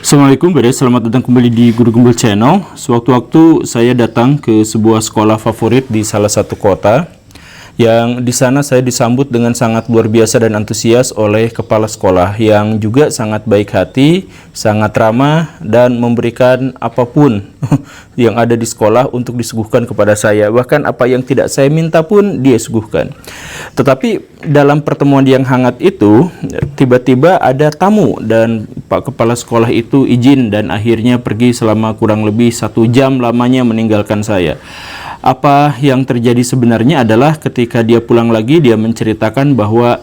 Assalamualaikum guys, selamat datang kembali di Guru Gembel Channel. Sewaktu-waktu saya datang ke sebuah sekolah favorit di salah satu kota, yang di sana saya disambut dengan sangat luar biasa dan antusias oleh kepala sekolah yang juga sangat baik hati, sangat ramah, dan memberikan apapun yang ada di sekolah untuk disuguhkan kepada saya. Bahkan apa yang tidak saya minta pun dia suguhkan. Tetapi dalam pertemuan yang hangat itu, tiba-tiba ada tamu dan Pak Kepala Sekolah itu izin dan akhirnya pergi selama kurang lebih 1 jam lamanya meninggalkan saya. Apa yang terjadi sebenarnya adalah ketika dia pulang lagi, dia menceritakan bahwa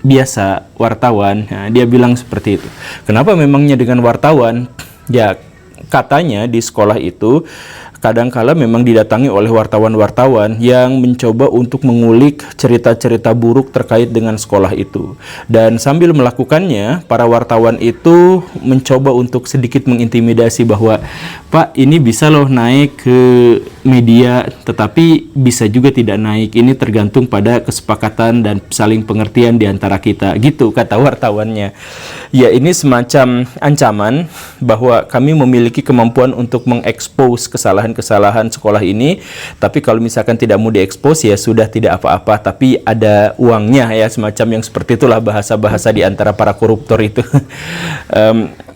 biasa wartawan. Nah, dia bilang seperti itu. Kenapa memangnya dengan wartawan? Ya, katanya di sekolah itu kadangkala memang didatangi oleh wartawan-wartawan yang mencoba untuk mengulik cerita-cerita buruk terkait dengan sekolah itu. Dan sambil melakukannya, para wartawan itu mencoba untuk sedikit mengintimidasi bahwa, Pak, ini bisa loh naik ke media, tetapi bisa juga tidak naik. Ini tergantung pada kesepakatan dan saling pengertian di antara kita. Gitu kata wartawannya. Ya, ini semacam ancaman bahwa kami memiliki kemampuan untuk mengekspos kesalahan sekolah ini, tapi kalau misalkan tidak mau diekspos ya sudah, tidak apa-apa, tapi ada uangnya, ya semacam yang seperti itulah bahasa-bahasa di antara para koruptor itu.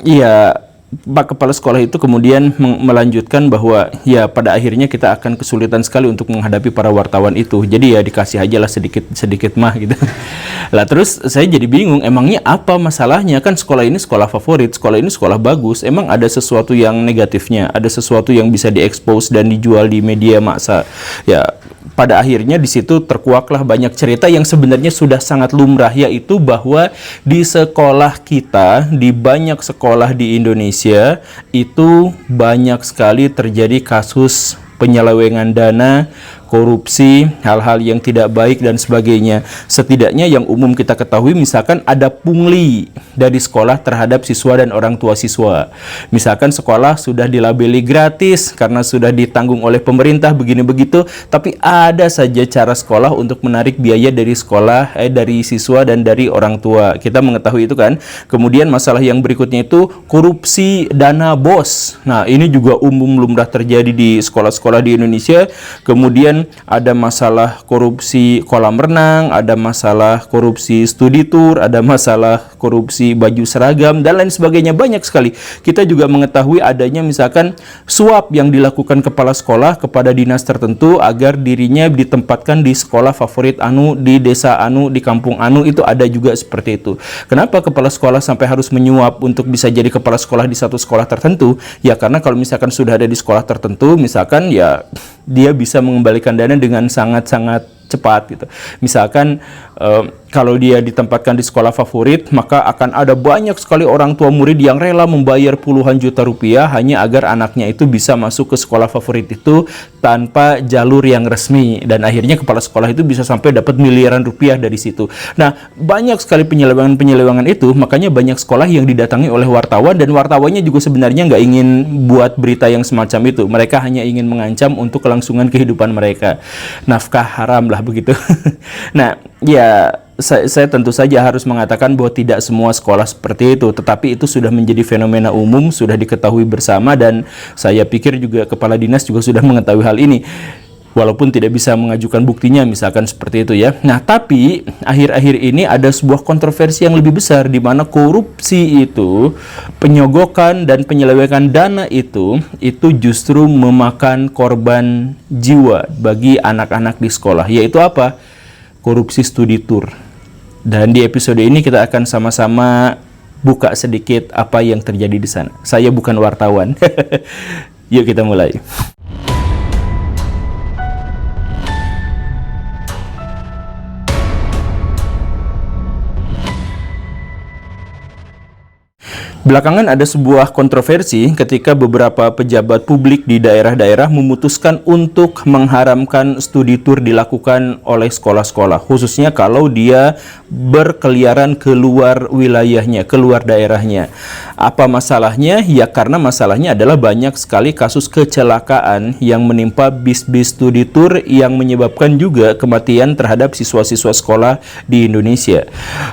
Ya, Pak Kepala Sekolah itu kemudian melanjutkan bahwa ya pada akhirnya kita akan kesulitan sekali untuk menghadapi para wartawan itu. Jadi ya dikasih aja lah sedikit mah gitu. Lah terus saya jadi bingung, emangnya apa masalahnya? Kan sekolah ini sekolah favorit, sekolah ini sekolah bagus. Emang ada sesuatu yang negatifnya? Ada sesuatu yang bisa diekspos dan dijual di media massa? Ya, pada akhirnya di situ terkuaklah banyak cerita yang sebenarnya sudah sangat lumrah, yaitu bahwa di sekolah kita, di banyak sekolah di Indonesia itu banyak sekali terjadi kasus penyelewengan dana, korupsi, hal-hal yang tidak baik dan sebagainya. Setidaknya yang umum kita ketahui, misalkan ada pungli dari sekolah terhadap siswa dan orang tua siswa. Misalkan sekolah sudah dilabeli gratis karena sudah ditanggung oleh pemerintah begini begitu, tapi ada saja cara sekolah untuk menarik biaya dari sekolah, dari siswa dan dari orang tua. Kita mengetahui itu kan. Kemudian masalah yang berikutnya itu korupsi dana BOS. Nah, ini juga umum lumrah terjadi di sekolah-sekolah di Indonesia. Kemudian ada masalah korupsi kolam renang, ada masalah korupsi studi tour, ada masalah korupsi baju seragam, dan lain sebagainya. Banyak sekali. Kita juga mengetahui adanya misalkan suap yang dilakukan kepala sekolah kepada dinas tertentu agar dirinya ditempatkan di sekolah favorit anu, di desa anu, di kampung anu. Itu ada juga seperti itu. Kenapa kepala sekolah sampai harus menyuap untuk bisa jadi kepala sekolah di satu sekolah tertentu? Ya karena kalau misalkan sudah ada di sekolah tertentu, misalkan ya dia bisa mengembalikan dana dengan sangat-sangat cepat gitu. Misalkan kalau dia ditempatkan di sekolah favorit, maka akan ada banyak sekali orang tua murid yang rela membayar puluhan juta rupiah hanya agar anaknya itu bisa masuk ke sekolah favorit itu tanpa jalur yang resmi, dan akhirnya kepala sekolah itu bisa sampai dapat miliaran rupiah dari situ. Nah, banyak sekali penyelewengan itu, makanya banyak sekolah yang didatangi oleh wartawan, dan wartawannya juga sebenarnya nggak ingin buat berita yang semacam itu. Mereka hanya ingin mengancam untuk kelangsungan kehidupan mereka. Nafkah haram lah begitu. Nah, ya saya tentu saja harus mengatakan bahwa tidak semua sekolah seperti itu, tetapi itu sudah menjadi fenomena umum, sudah diketahui bersama, dan saya pikir juga kepala dinas juga sudah mengetahui hal ini, walaupun tidak bisa mengajukan buktinya misalkan seperti itu ya. Nah, tapi akhir-akhir ini ada sebuah kontroversi yang lebih besar, di mana korupsi itu, penyogokan dan penyelewengan dana itu justru memakan korban jiwa bagi anak-anak di sekolah, yaitu apa? Korupsi studi tour. Dan di episode ini kita akan sama-sama buka sedikit apa yang terjadi di sana. Saya bukan wartawan. Yuk kita mulai. Belakangan ada sebuah kontroversi ketika beberapa pejabat publik di daerah-daerah memutuskan untuk mengharamkan studi tour dilakukan oleh sekolah-sekolah, khususnya kalau dia berkeliaran keluar wilayahnya, keluar daerahnya. Apa masalahnya? Ya karena masalahnya adalah banyak sekali kasus kecelakaan yang menimpa bis-bis studi tour yang menyebabkan juga kematian terhadap siswa-siswa sekolah di Indonesia.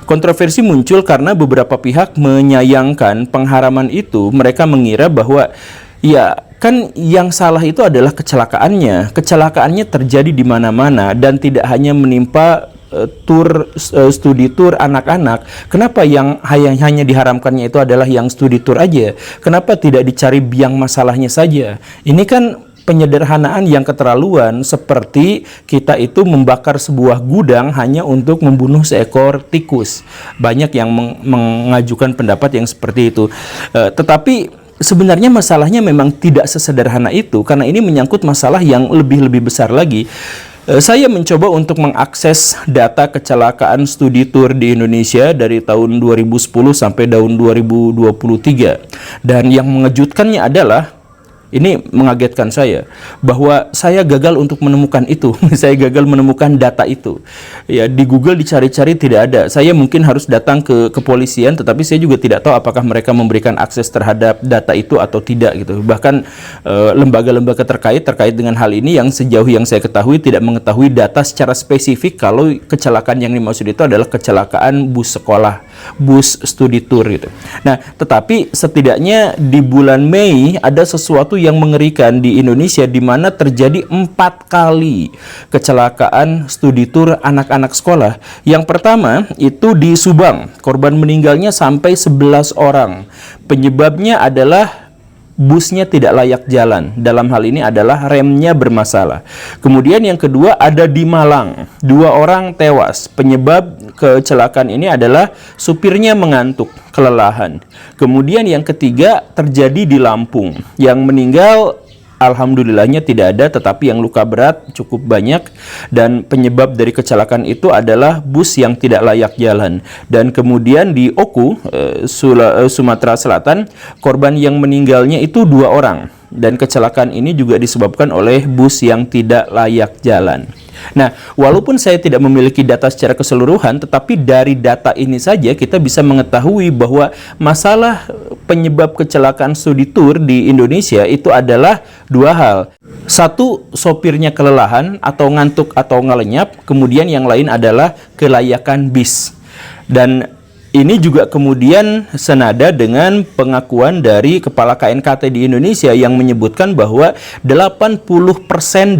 Kontroversi muncul karena beberapa pihak menyayangkan dengan pengharaman itu, mereka mengira bahwa ya kan yang salah itu adalah kecelakaannya. Kecelakaannya terjadi di mana-mana dan tidak hanya menimpa studi tour anak-anak. Kenapa yang hanya diharamkannya itu adalah yang studi tour aja? Kenapa tidak dicari biang masalahnya saja? Ini kan penyederhanaan yang keterlaluan, seperti kita itu membakar sebuah gudang hanya untuk membunuh seekor tikus. Banyak yang mengajukan pendapat yang seperti itu. Tetapi sebenarnya masalahnya memang tidak sesederhana itu, karena ini menyangkut masalah yang lebih besar lagi. Saya mencoba untuk mengakses data kecelakaan studi tour di Indonesia dari tahun 2010 sampai tahun 2023. Dan yang mengejutkannya adalah, ini mengagetkan saya, bahwa saya gagal untuk menemukan itu. Saya gagal menemukan data itu. Ya, di Google dicari-cari tidak ada. Saya mungkin harus datang ke kepolisian, tetapi saya juga tidak tahu apakah mereka memberikan akses terhadap data itu atau tidak gitu. Bahkan lembaga-lembaga terkait dengan hal ini yang sejauh yang saya ketahui tidak mengetahui data secara spesifik kalau kecelakaan yang dimaksud itu adalah kecelakaan bus sekolah, bus studi tour gitu. Nah, tetapi setidaknya di bulan Mei ada sesuatu yang mengerikan di Indonesia, di mana terjadi 4 kali kecelakaan studi tour anak-anak sekolah. Yang pertama itu di Subang, korban meninggalnya sampai 11 orang. Penyebabnya adalah busnya tidak layak jalan. Dalam hal ini adalah remnya bermasalah. Kemudian yang kedua ada di Malang, 2 orang tewas. Penyebab kecelakaan ini adalah supirnya mengantuk, kelelahan. Kemudian yang ketiga terjadi di Lampung. Yang meninggal alhamdulillahnya tidak ada, tetapi yang luka berat cukup banyak, dan penyebab dari kecelakaan itu adalah bus yang tidak layak jalan. Dan kemudian di Oku, Sumatera Selatan, korban yang meninggalnya itu 2 orang, dan kecelakaan ini juga disebabkan oleh bus yang tidak layak jalan. Nah, walaupun saya tidak memiliki data secara keseluruhan, tetapi dari data ini saja kita bisa mengetahui bahwa masalah penyebab kecelakaan studi tour di Indonesia itu adalah 2 hal. Satu, sopirnya kelelahan atau ngantuk atau ngelenyap, kemudian yang lain adalah kelayakan bis. Dan ini juga kemudian senada dengan pengakuan dari Kepala KNKT di Indonesia yang menyebutkan bahwa 80%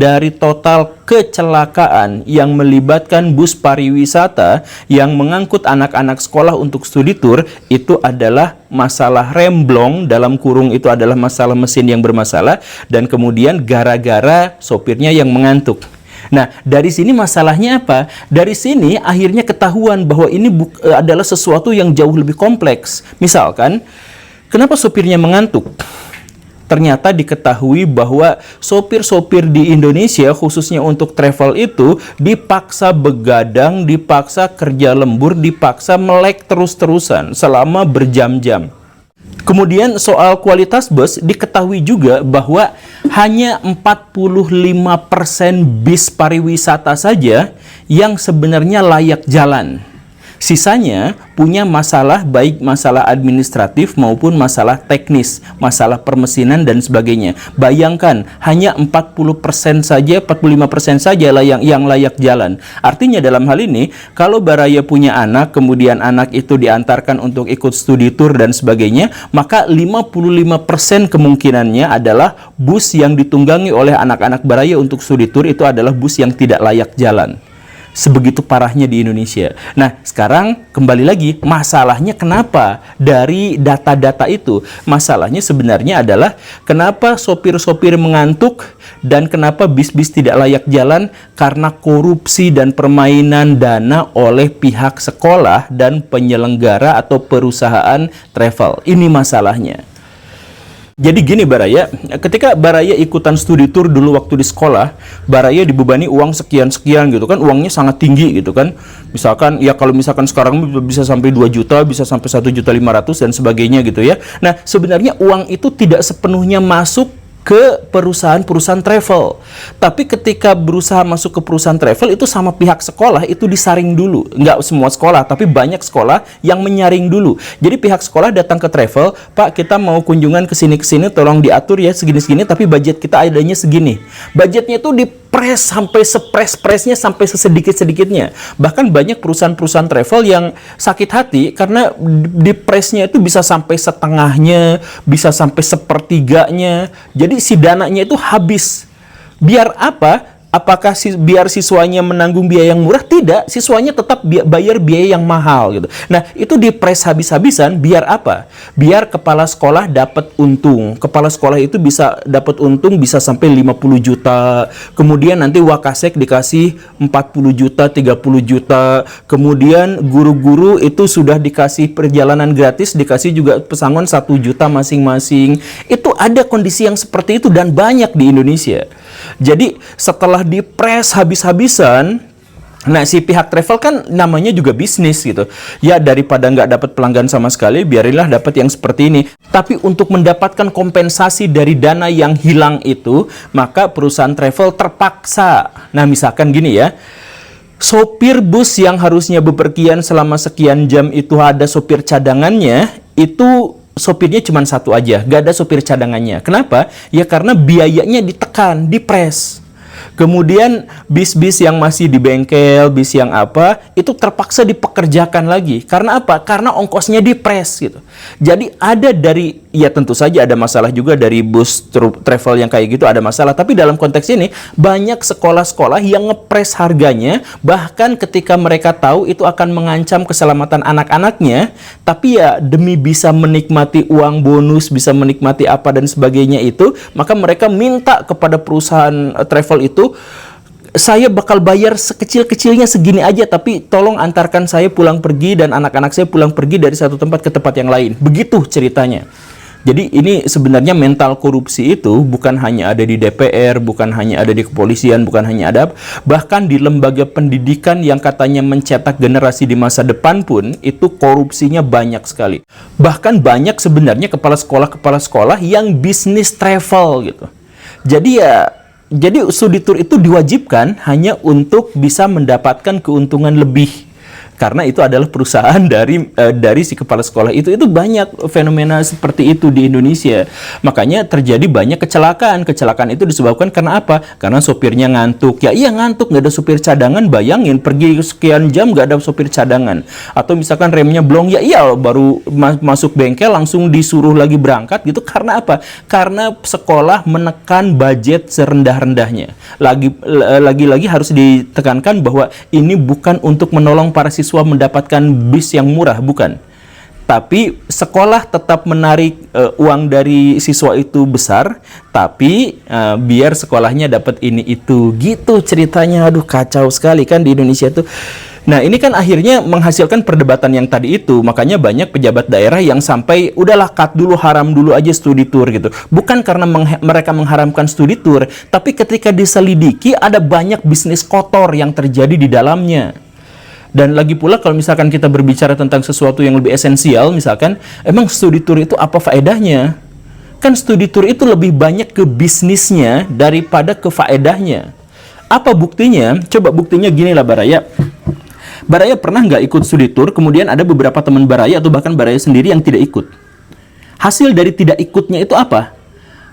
dari total kecelakaan yang melibatkan bus pariwisata yang mengangkut anak-anak sekolah untuk studi tour itu adalah masalah remblong, dalam kurung itu adalah masalah mesin yang bermasalah, dan kemudian gara-gara sopirnya yang mengantuk. Nah, dari sini masalahnya apa? Dari sini akhirnya ketahuan bahwa ini adalah sesuatu yang jauh lebih kompleks. Misalkan, kenapa sopirnya mengantuk? Ternyata diketahui bahwa sopir-sopir di Indonesia, khususnya untuk travel itu, dipaksa begadang, dipaksa kerja lembur, dipaksa melek terus-terusan selama berjam-jam. Kemudian soal kualitas bus, diketahui juga bahwa hanya 45% bis pariwisata saja yang sebenarnya layak jalan. Sisanya punya masalah, baik masalah administratif maupun masalah teknis, masalah permesinan dan sebagainya. Bayangkan, hanya 40% saja, 45% saja yang layak jalan. Artinya dalam hal ini, kalau Baraya punya anak, kemudian anak itu diantarkan untuk ikut studi tour dan sebagainya, maka 55% kemungkinannya adalah bus yang ditunggangi oleh anak-anak Baraya untuk studi tour itu adalah bus yang tidak layak jalan. Sebegitu parahnya di Indonesia. Nah, sekarang kembali lagi, masalahnya kenapa dari data-data itu? Masalahnya sebenarnya adalah kenapa sopir-sopir mengantuk dan kenapa bis-bis tidak layak jalan? Karena korupsi dan permainan dana oleh pihak sekolah dan penyelenggara atau perusahaan travel. Ini masalahnya. Jadi gini Baraya, ketika Baraya ikutan studi tour dulu waktu di sekolah, Baraya dibebani uang sekian-sekian gitu kan, uangnya sangat tinggi gitu kan. Misalkan, ya kalau misalkan sekarang bisa sampai 2 juta, bisa sampai 1.500.000 dan sebagainya gitu ya. Nah, sebenarnya uang itu tidak sepenuhnya masuk ke perusahaan-perusahaan travel. Tapi ketika berusaha masuk ke perusahaan travel itu sama pihak sekolah itu disaring dulu. Nggak semua sekolah, tapi banyak sekolah yang menyaring dulu. Jadi pihak sekolah datang ke travel, Pak kita mau kunjungan ke sini-kesini, tolong diatur ya segini-segini, tapi budget kita adanya segini. Budgetnya itu press sampai sepres-presnya, sampai sesedikit-sedikitnya. Bahkan banyak perusahaan-perusahaan travel yang sakit hati karena di pressnya itu bisa sampai setengahnya, bisa sampai sepertiganya. Jadi si dananya itu habis. Biar apa? Apakah biar siswanya menanggung biaya yang murah? Tidak, siswanya tetap bayar biaya yang mahal gitu. Nah, itu dipres habis-habisan biar apa? Biar kepala sekolah dapat untung. Kepala sekolah itu bisa dapat untung bisa sampai 50 juta. Kemudian nanti Wakasek dikasih 40 juta, 30 juta. Kemudian guru-guru itu sudah dikasih perjalanan gratis, dikasih juga pesangon 1 juta masing-masing. Itu ada kondisi yang seperti itu dan banyak di Indonesia. Jadi setelah dipres habis-habisan, nah si pihak travel kan namanya juga bisnis gitu. Ya daripada nggak dapat pelanggan sama sekali, biarilah dapat yang seperti ini. Tapi untuk mendapatkan kompensasi dari dana yang hilang itu, maka perusahaan travel terpaksa. Nah misalkan gini ya, sopir bus yang harusnya bepergian selama sekian jam itu ada sopir cadangannya, itu sopirnya cuma satu aja, gak ada sopir cadangannya. Kenapa? Ya karena biayanya ditekan, dipres. Kemudian bis-bis yang masih di bengkel, bis yang apa, itu terpaksa dipekerjakan lagi. Karena apa? Karena ongkosnya dipres gitu. Jadi ada dari, ya tentu saja ada masalah juga dari bus travel yang kayak gitu, ada masalah. Tapi dalam konteks ini, banyak sekolah-sekolah yang ngepres harganya, bahkan ketika mereka tahu itu akan mengancam keselamatan anak-anaknya, tapi ya demi bisa menikmati uang bonus, bisa menikmati apa dan sebagainya itu, maka mereka minta kepada perusahaan travel itu, saya bakal bayar sekecil-kecilnya segini aja, tapi tolong antarkan saya pulang pergi dan anak-anak saya pulang pergi dari satu tempat ke tempat yang lain. Begitu ceritanya. Jadi ini sebenarnya mental korupsi itu bukan hanya ada di DPR, bukan hanya ada di kepolisian, bukan hanya ada, bahkan di lembaga pendidikan yang katanya mencetak generasi di masa depan pun itu korupsinya banyak sekali. Bahkan banyak sebenarnya kepala sekolah yang bisnis travel gitu. Jadi studi tour itu diwajibkan hanya untuk bisa mendapatkan keuntungan lebih. Karena itu adalah perusahaan dari si kepala sekolah itu banyak fenomena seperti itu di Indonesia. Makanya terjadi banyak kecelakaan. Kecelakaan itu disebabkan karena apa? Karena sopirnya ngantuk. Ya iya ngantuk, nggak ada sopir cadangan. Bayangin pergi sekian jam nggak ada sopir cadangan. Atau misalkan remnya blong, ya iya baru masuk bengkel langsung disuruh lagi berangkat gitu. Karena apa? Karena sekolah menekan budget serendah-rendahnya. Lagi-lagi harus ditekankan bahwa ini bukan untuk menolong para siswa mendapatkan bis yang murah, bukan. Tapi sekolah tetap menarik uang dari siswa itu besar, tapi biar sekolahnya dapat ini itu. Gitu ceritanya. Aduh kacau sekali kan di Indonesia tuh. Nah ini kan akhirnya menghasilkan perdebatan yang tadi itu. Makanya banyak pejabat daerah yang sampai udahlah cut dulu, haram dulu aja studi tour gitu. Bukan karena mereka mengharamkan studi tour, tapi ketika diselidiki ada banyak bisnis kotor yang terjadi di dalamnya. Dan lagi pula kalau misalkan kita berbicara tentang sesuatu yang lebih esensial, misalkan, emang studi tour itu apa faedahnya? Kan studi tour itu lebih banyak ke bisnisnya daripada ke faedahnya. Apa buktinya? Coba buktinya gini lah Baraya. Baraya pernah nggak ikut studi tour, kemudian ada beberapa teman Baraya atau bahkan Baraya sendiri yang tidak ikut. Hasil dari tidak ikutnya itu apa?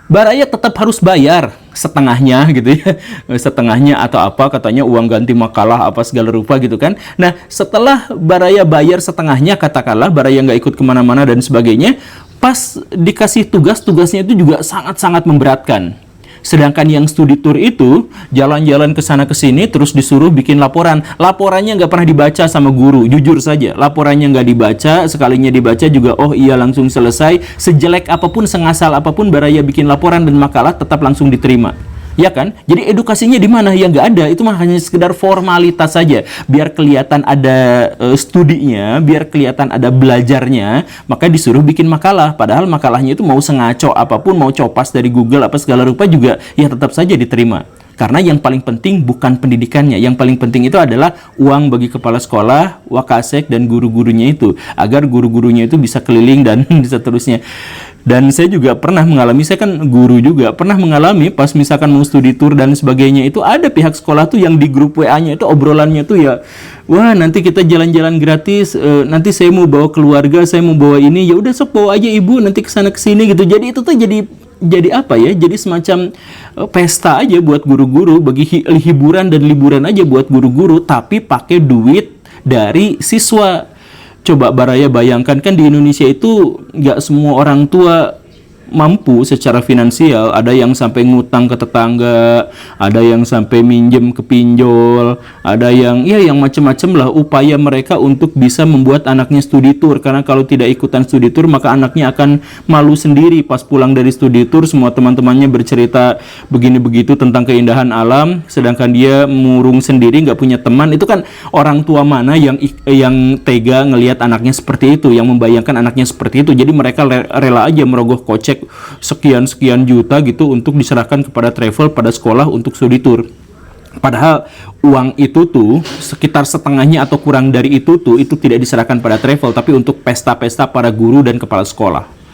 Baraya tetap harus bayar setengahnya gitu ya, setengahnya atau apa katanya uang ganti makalah apa segala rupa gitu kan. Nah setelah Baraya bayar setengahnya, katakanlah Baraya nggak ikut kemana-mana dan sebagainya, pas dikasih tugasnya itu juga sangat-sangat memberatkan. Sedangkan yang studi tour itu jalan-jalan ke sana ke sini terus disuruh bikin laporan. Laporannya nggak pernah dibaca sama guru, jujur saja. Laporannya nggak dibaca, sekalinya dibaca juga oh iya langsung selesai. Sejelek apapun, sengasal apapun Baraya bikin laporan dan makalah tetap langsung diterima. Ya kan? Jadi edukasinya di mana? Ya nggak ada. Itu mah hanya sekedar formalitas saja. Biar kelihatan ada studinya, biar kelihatan ada belajarnya, maka disuruh bikin makalah. Padahal makalahnya itu mau sengaco apapun, mau copas dari Google apa segala rupa juga, ya tetap saja diterima. Karena yang paling penting bukan pendidikannya. Yang paling penting itu adalah uang bagi kepala sekolah, Wakasek, dan guru-gurunya itu. Agar guru-gurunya itu bisa keliling dan seterusnya. Dan saya juga pernah mengalami, saya kan guru juga, pernah mengalami pas misalkan mau studi tour dan sebagainya itu ada pihak sekolah tuh yang di grup WA-nya itu obrolannya tuh ya, wah nanti kita jalan-jalan gratis, nanti saya mau bawa keluarga, saya mau bawa ini, ya udah sok bawa aja ibu nanti kesana kesini gitu. Jadi itu tuh jadi jadi apa ya? Jadi semacam pesta aja buat guru-guru, bagi hiburan dan liburan aja buat guru-guru, tapi pakai duit dari siswa. Coba Baraya bayangkan, kan di Indonesia itu nggak semua orang tua mampu secara finansial, ada yang sampai ngutang ke tetangga, ada yang sampai minjem ke pinjol, ada yang ya yang macam-macam lah upaya mereka untuk bisa membuat anaknya studi tour, karena kalau tidak ikutan studi tour maka anaknya akan malu sendiri pas pulang dari studi tour, semua teman-temannya bercerita begini begitu tentang keindahan alam, sedangkan dia murung sendiri nggak punya teman. Itu kan orang tua mana yang tega ngelihat anaknya seperti itu, yang membayangkan anaknya seperti itu. Jadi mereka rela aja merogoh kocek sekian juta gitu untuk diserahkan kepada travel pada sekolah untuk studi tour. Padahal uang itu tuh sekitar setengahnya atau kurang dari itu tuh itu tidak diserahkan pada travel, tapi untuk pesta-pesta para guru dan kepala sekolah.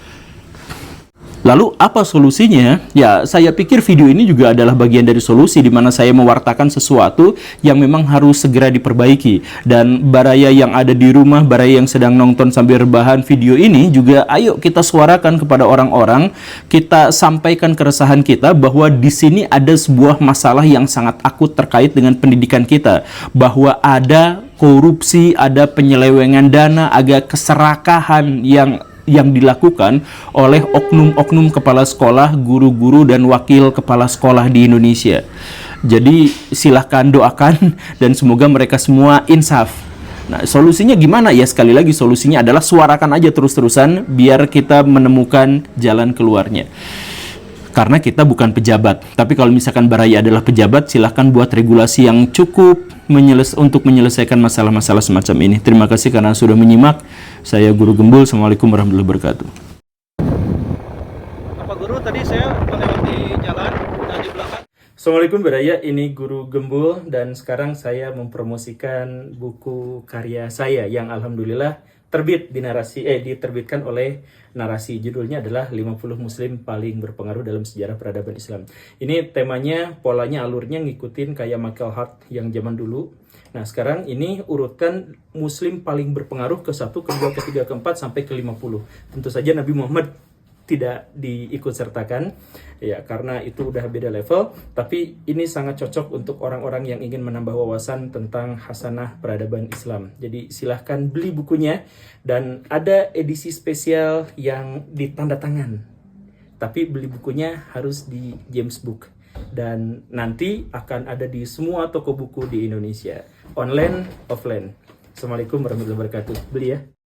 Lalu apa solusinya? Ya, saya pikir video ini juga adalah bagian dari solusi, di mana saya mewartakan sesuatu yang memang harus segera diperbaiki. Dan Baraya yang ada di rumah, Baraya yang sedang nonton sambil rebahan video ini juga, ayo kita suarakan kepada orang-orang, kita sampaikan keresahan kita bahwa di sini ada sebuah masalah yang sangat akut terkait dengan pendidikan kita, bahwa ada korupsi, ada penyelewengan dana, ada keserakahan yang dilakukan oleh oknum-oknum kepala sekolah, guru-guru, dan wakil kepala sekolah di Indonesia. Jadi silahkan doakan dan semoga mereka semua insaf. Nah, solusinya gimana? Ya sekali lagi solusinya adalah suarakan aja terus-terusan biar kita menemukan jalan keluarnya. Karena kita bukan pejabat, tapi kalau misalkan Baraya adalah pejabat, silahkan buat regulasi yang cukup untuk menyelesaikan masalah-masalah semacam ini. Terima kasih karena sudah menyimak. Saya Guru Gembul. Assalamualaikum warahmatullahi wabarakatuh. Apa Guru, tadi saya melewati jalan di belakang. Assalamualaikum Baraya, ini Guru Gembul dan sekarang saya mempromosikan buku karya saya yang alhamdulillah diterbitkan oleh Narasi. Judulnya adalah 50 Muslim Paling Berpengaruh dalam Sejarah Peradaban Islam. Ini temanya, polanya, alurnya ngikutin kayak Michael Hart yang zaman dulu. Nah, sekarang ini urutkan Muslim paling berpengaruh ke 1, ke 2, ke 3, ke 4, sampai ke 50. Tentu saja Nabi Muhammad tidak diikut sertakan ya, karena itu udah beda level, tapi ini sangat cocok untuk orang-orang yang ingin menambah wawasan tentang hasanah peradaban Islam. Jadi silahkan beli bukunya, dan ada edisi spesial yang ditanda tangan, tapi beli bukunya harus di James Book, dan nanti akan ada di semua toko buku di Indonesia, online, offline. Assalamualaikum warahmatullahi wabarakatuh. Beli ya.